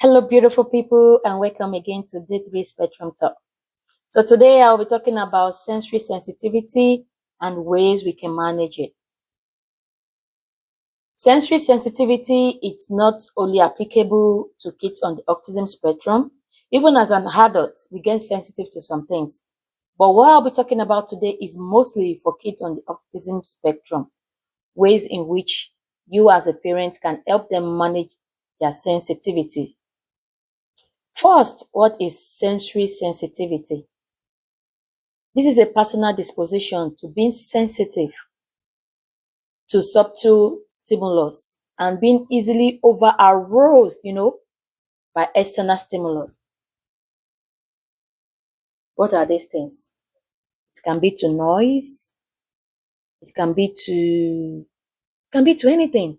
Hello, beautiful people, and welcome again to D3 Spectrum Talk. So today I'll be talking about sensory sensitivity and ways we can manage it. Sensory sensitivity is not only applicable to kids on the autism spectrum. Even as an adult, we get sensitive to some things. But what I'll be talking about today is mostly for kids on the autism spectrum, ways in which you as a parent can help them manage their sensitivity. First, what is sensory sensitivity? This is a personal disposition to being sensitive to subtle stimulus and being easily over aroused, by external stimulus. What are these things? It can be to noise. It can be to anything.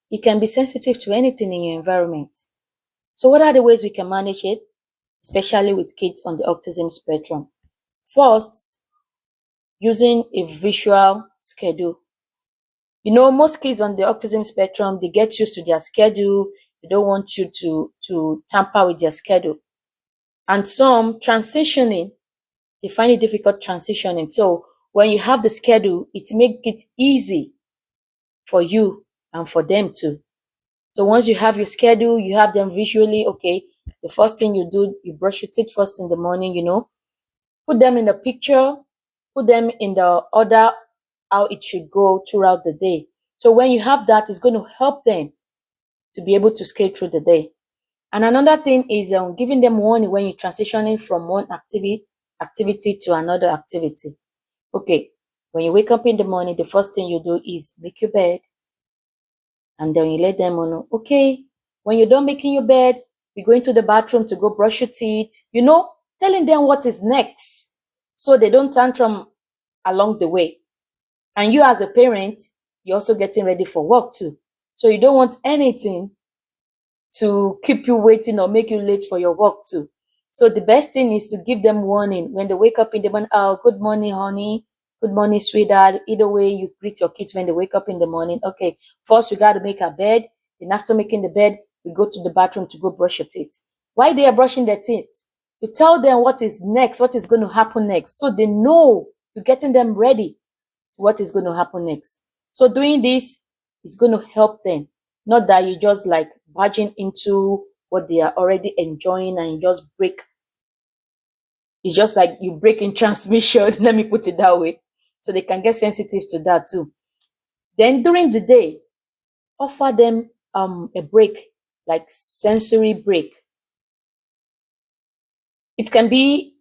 You can be sensitive to anything in your environment. So what are the ways we can manage it, especially with kids on the autism spectrum? First, using a visual schedule. Most kids on the autism spectrum, they get used to their schedule. They don't want you to tamper with their schedule. And some transitioning, they find it difficult transitioning. So when you have the schedule, it makes it easy for you and for them too. So once you have your schedule, you have them visually, okay, the first thing you do, you brush your teeth first in the morning, put them in the picture, put them in the order how it should go throughout the day. So when you have that, it's going to help them to be able to skate through the day. And another thing is giving them warning when you're transitioning from one activity to another activity. Okay, when you wake up in the morning, the first thing you do is make your bed. And then you let them know, okay, when you're done making your bed, you're going to the bathroom to go brush your teeth, telling them what is next so they don't tantrum along the way. And you as a parent, you're also getting ready for work too. So you don't want anything to keep you waiting or make you late for your work too. So the best thing is to give them warning when they wake up in the morning. Oh, good morning, honey. Good morning, sweetheart. Either way, you greet your kids when they wake up in the morning. Okay, first we got to make our bed. Then after making the bed, we go to the bathroom to go brush your teeth. While they are brushing their teeth, you tell them what is next, what is going to happen next. So they know you're getting them ready what is going to happen next. So doing this is going to help them. Not that you just like barging into what they are already enjoying and you just break. It's just like you break in transmission, let me put it that way. So they can get sensitive to that too. Then during the day, offer them a break, like sensory break. It can be,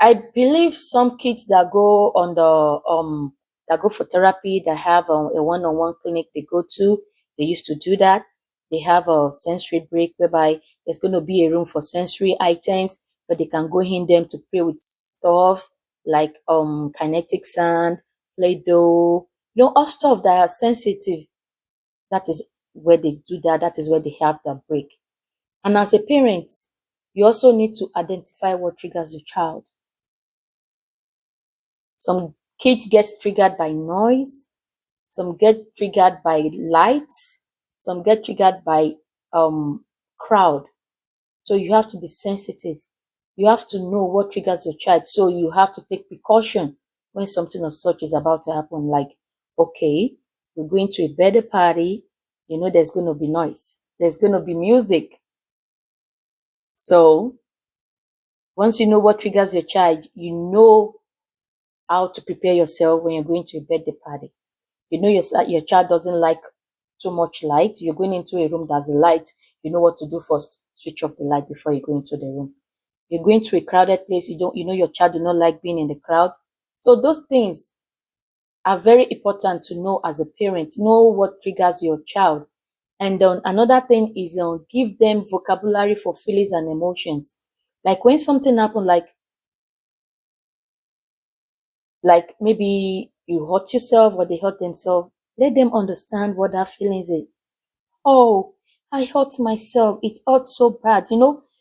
I believe some kids that go on the that go for therapy, that have a one-on-one clinic they go to, they used to do that. They have a sensory break whereby there's going to be a room for sensory items where they can go in them to play with stuffs like kinetic sand, play-doh, all stuff that are sensitive. That is where they do that. That is where they have that break. And as a parent, you also need to identify what triggers your child. Some kids get triggered by noise, some get triggered by lights, some get triggered by crowd. So you have to be sensitive. You have to know what triggers your child. So you have to take precaution when something of such is about to happen. Like, okay, we're going to a birthday party, there's going to be noise. There's going to be music. So once you know what triggers your child, you know how to prepare yourself when you're going to a birthday party. You know your child doesn't like too much light. You're going into a room that's a light. You know what to do first. Switch off the light before you go into the room. You're going to a crowded place. You know your child do not like being in the crowd. So those things are very important to know as a parent. Know what triggers your child. And another thing is give them vocabulary for feelings and emotions. Like when something happens, like maybe you hurt yourself or they hurt themselves, let them understand what that feeling is. Oh, I hurt myself. It hurts so bad.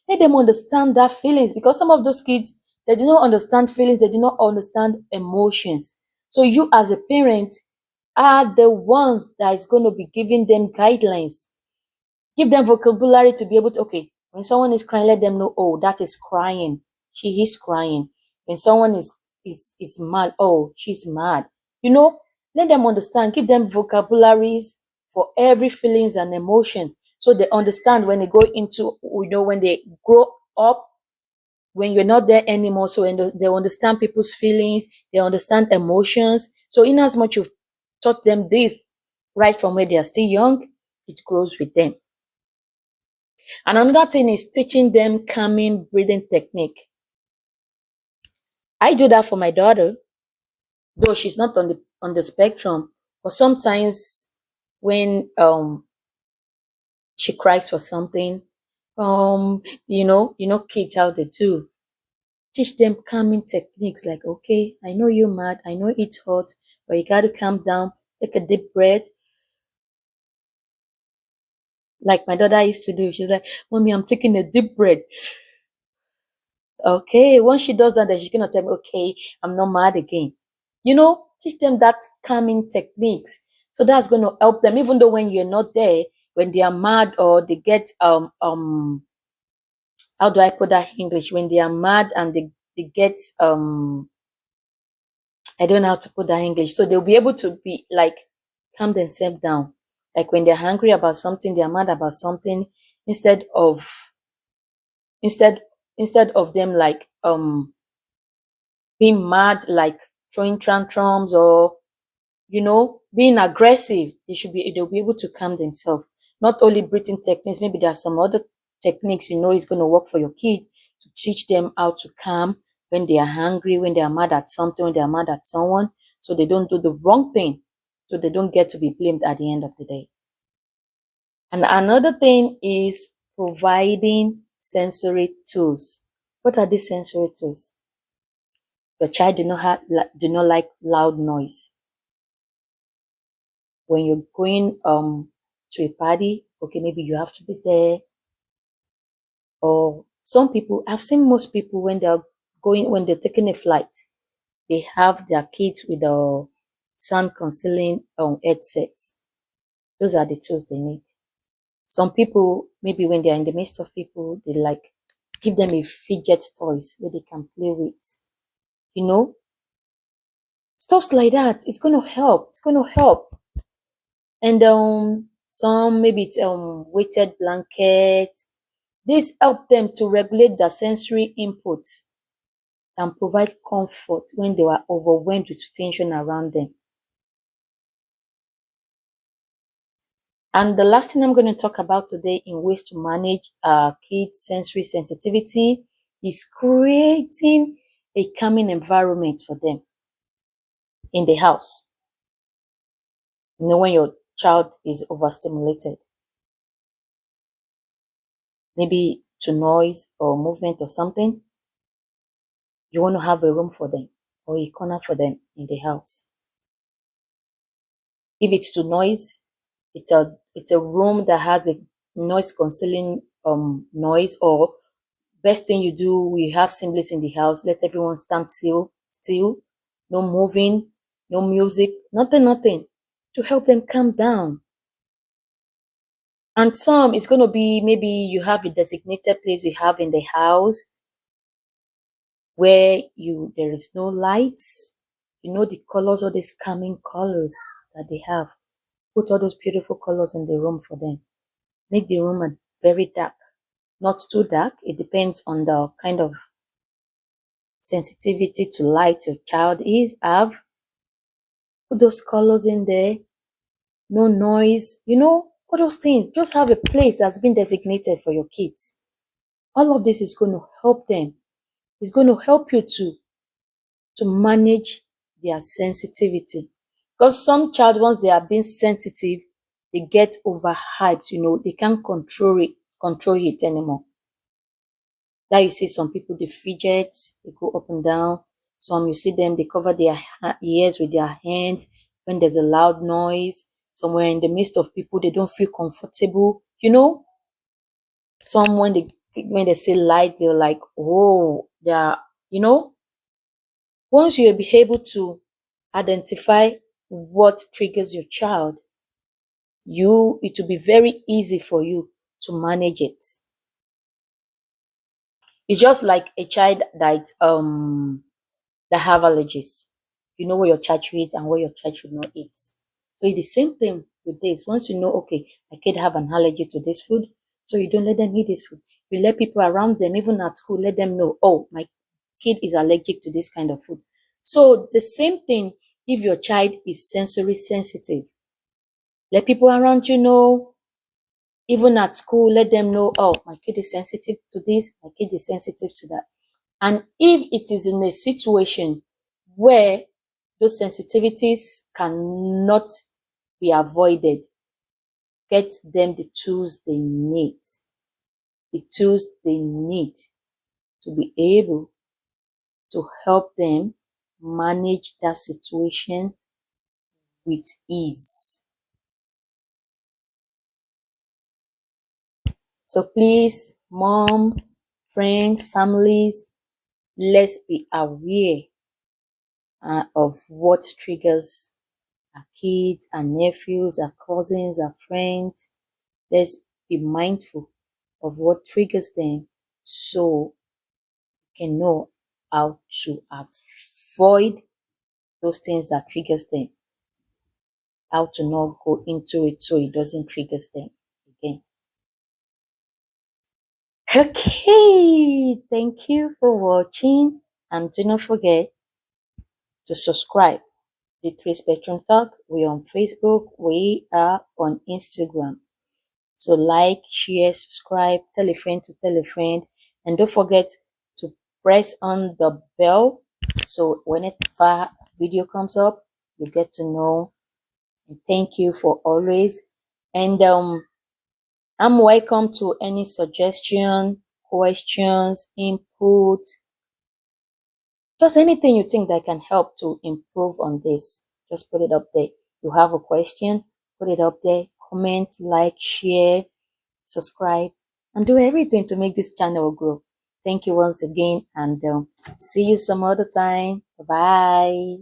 Let them understand that feelings, because some of those kids, they do not understand feelings. They do not understand emotions. So you as a parent are the ones that is going to be giving them guidelines. Give them vocabulary to be able to, okay, when someone is crying, let them know, oh, that is crying. She is crying. When someone is mad, oh, she's mad. You know, let them understand. Give them vocabularies for every feelings and emotions, so they understand when they go into, when they grow up, when you're not there anymore. So they understand people's feelings, they understand emotions. So in as much you've taught them this right from where they are still young, it grows with them. And another thing is teaching them calming breathing technique. I do that for my daughter, though she's not on the spectrum. But sometimes when she cries for something, kids how they do. Teach them calming techniques like, okay, I know you're mad, I know it's hot, but you gotta calm down, take a deep breath. Like my daughter used to do. She's like, Mommy, I'm taking a deep breath. Okay, once she does that, then she's gonna tell me, okay, I'm not mad again. Teach them that calming techniques. So that's gonna help them, even though when you're not there, when they are mad or they get how do I put that in English? When they are mad and they get I don't know how to put that in English. So they'll be able to be like calm themselves down. Like when they're hungry about something, they're mad about something, instead of instead instead of them like being mad, like throwing tantrums or being aggressive. They'll be able to calm themselves. Not only breathing techniques, maybe there are some other techniques is going to work for your kid to teach them how to calm when they are hungry, when they are mad at something, when they are mad at someone, so they don't do the wrong thing, so they don't get to be blamed at the end of the day. And another thing is providing sensory tools. What are these sensory tools? Your child do not like loud noise. When you're going to a party, okay, maybe you have to be there. Or some people, I've seen most people when they're taking a flight, they have their kids with a sound cancelling headsets. Those are the tools they need. Some people, maybe when they're in the midst of people, they like give them a fidget toys where they can play with. Stuffs like that. It's gonna help. It's gonna help. And some, maybe it's weighted blanket. This help them to regulate their sensory input and provide comfort when they were overwhelmed with tension around them. And the last thing I'm going to talk about today in ways to manage kids' sensory sensitivity is creating a calming environment for them in the house. When your child is overstimulated, maybe to noise or movement or something, you want to have a room for them or a corner for them in the house. If it's to noise, it's a room that has a noise cancelling noise, or best thing you do, we have symbols in the house, let everyone stand still, no moving, no music, nothing to help them calm down. And some, it's going to be, maybe you have a designated place you have in the house where there is no lights, the colors, all these calming colors that they have. Put all those beautiful colors in the room for them. Make the room very dark, not too dark. It depends on the kind of sensitivity to light your child have. Put those colors in there. No noise, all those things. Just have a place that's been designated for your kids. All of this is going to help them. It's going to help you to manage their sensitivity. Because some child, once they are being sensitive, they get overhyped, they can't control it anymore. That you see some people, they fidget, they go up and down. Some, you see them, they cover their ears with their hands when there's a loud noise. Somewhere in the midst of people, they don't feel comfortable. Some, when they see light, they're like, oh, they are, once you'll be able to identify what triggers your child, it will be very easy for you to manage it. It's just like a child that have allergies. You know what your child should eat and what your child should not eat. So it's the same thing with this. Once you know, okay, my kid have an allergy to this food, so you don't let them eat this food. You let people around them, even at school, let them know, oh, my kid is allergic to this kind of food. So the same thing if your child is sensory sensitive. Let people around you know, even at school, let them know, oh, my kid is sensitive to this, my kid is sensitive to that. And if it is in a situation where those sensitivities cannot be avoided, get them the tools they need. The tools they need to be able to help them manage that situation with ease. So please, mom, friends, families, let's be aware of what triggers our kids, our nephews, our cousins, our friends. Let's be mindful of what triggers them so we can know how to avoid those things that triggers them, how to not go into it so it doesn't trigger them again. Okay, thank you for watching, and do not forget to subscribe. The Three Spectrum Talk, we're on Facebook, we are on Instagram. So like, share, subscribe, tell a friend to tell a friend, and don't forget to press on the bell so whenever video comes up, you get to know. And thank you for always. And I'm welcome to any suggestion, questions, input, just anything you think that can help to improve on this. Just put it up there. You have a question, put it up there. Comment, like, share, subscribe, and do everything to make this channel grow. Thank you once again, and see you some other time. Bye.